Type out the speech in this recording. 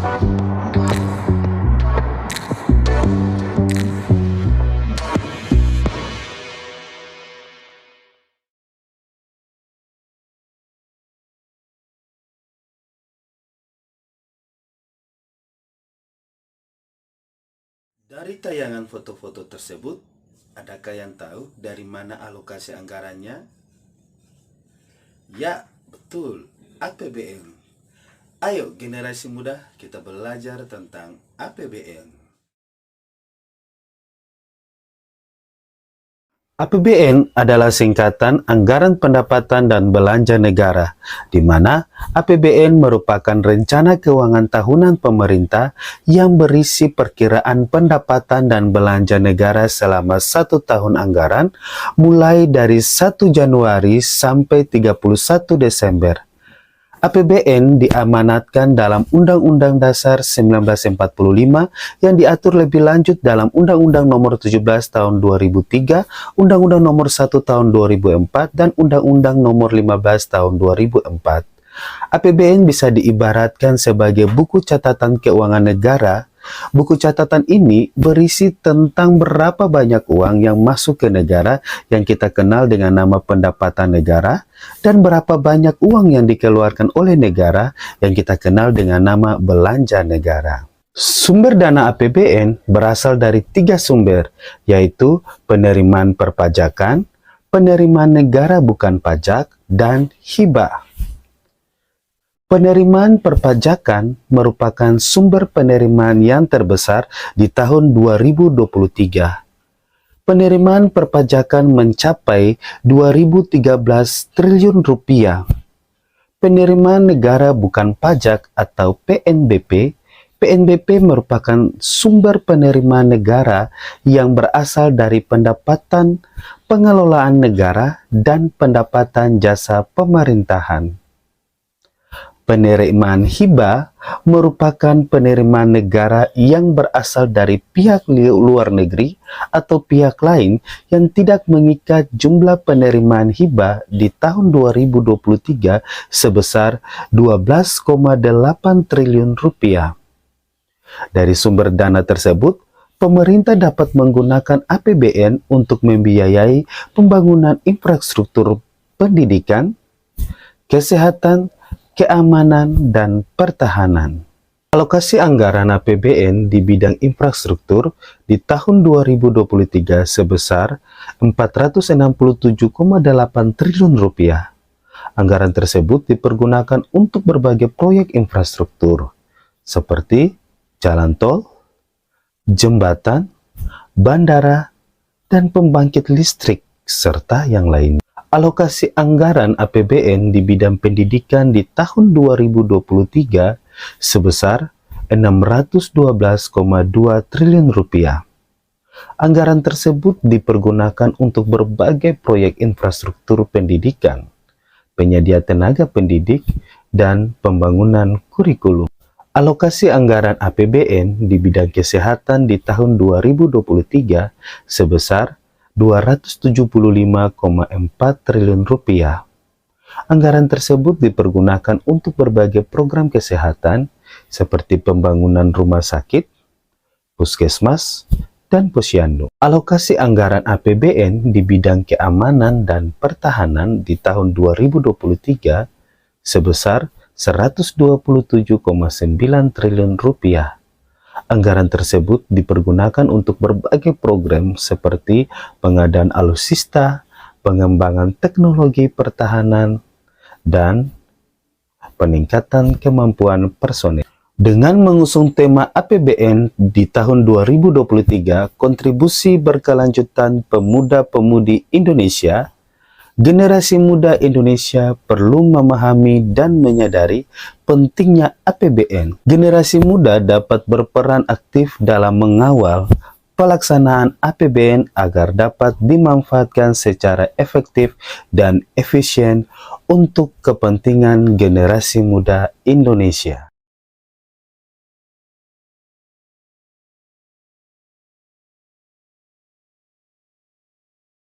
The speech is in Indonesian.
Dari tayangan foto-foto tersebut, adakah yang tahu dari mana alokasi anggarannya? Ya, betul, APBN. Ayo generasi muda kita belajar tentang APBN. APBN adalah singkatan Anggaran Pendapatan dan Belanja Negara, di mana APBN merupakan rencana keuangan tahunan pemerintah yang berisi perkiraan pendapatan dan belanja negara selama 1 tahun anggaran, mulai dari 1 Januari sampai 31 Desember. APBN diamanatkan dalam Undang-Undang Dasar 1945 yang diatur lebih lanjut dalam Undang-Undang Nomor 17 Tahun 2003, Undang-Undang Nomor 1 Tahun 2004, dan Undang-Undang Nomor 15 Tahun 2004. APBN bisa diibaratkan sebagai buku catatan keuangan negara. Buku catatan ini berisi tentang berapa banyak uang yang masuk ke negara yang kita kenal dengan nama pendapatan negara, dan berapa banyak uang yang dikeluarkan oleh negara yang kita kenal dengan nama belanja negara. Sumber dana APBN berasal dari 3 sumber, yaitu penerimaan perpajakan, penerimaan negara bukan pajak, dan hibah. Penerimaan perpajakan merupakan sumber penerimaan yang terbesar di tahun 2023. Penerimaan perpajakan mencapai 2013 triliun rupiah. Penerimaan negara bukan pajak atau PNBP. PNBP merupakan sumber penerimaan negara yang berasal dari pendapatan pengelolaan negara dan pendapatan jasa pemerintahan. Penerimaan hibah merupakan penerimaan negara yang berasal dari pihak luar negeri atau pihak lain yang tidak mengikat jumlah penerimaan hibah di tahun 2023 sebesar 12,8 triliun rupiah. Dari sumber dana tersebut, pemerintah dapat menggunakan APBN untuk membiayai pembangunan infrastruktur pendidikan, kesehatan, keamanan, dan pertahanan. Alokasi anggaran APBN di bidang infrastruktur di tahun 2023 sebesar 467,8 triliun rupiah. Anggaran tersebut dipergunakan untuk berbagai proyek infrastruktur, seperti jalan tol, jembatan, bandara, dan pembangkit listrik, serta yang lainnya. Alokasi anggaran APBN di bidang pendidikan di tahun 2023 sebesar 612,2 triliun rupiah. Anggaran tersebut dipergunakan untuk berbagai proyek infrastruktur pendidikan, penyedia tenaga pendidik, dan pembangunan kurikulum. Alokasi anggaran APBN di bidang kesehatan di tahun 2023 sebesar 275,4 triliun rupiah. Anggaran tersebut dipergunakan untuk berbagai program kesehatan seperti pembangunan rumah sakit, puskesmas, dan posyandu. Alokasi anggaran APBN di bidang keamanan dan pertahanan di tahun 2023 sebesar 127,9 triliun rupiah. Anggaran tersebut dipergunakan untuk berbagai program seperti pengadaan alutsista, pengembangan teknologi pertahanan, dan peningkatan kemampuan personel. Dengan mengusung tema APBN di tahun 2023, kontribusi berkelanjutan pemuda-pemudi Indonesia, generasi muda Indonesia perlu memahami dan menyadari pentingnya APBN. Generasi muda dapat berperan aktif dalam mengawal pelaksanaan APBN agar dapat dimanfaatkan secara efektif dan efisien untuk kepentingan generasi muda Indonesia.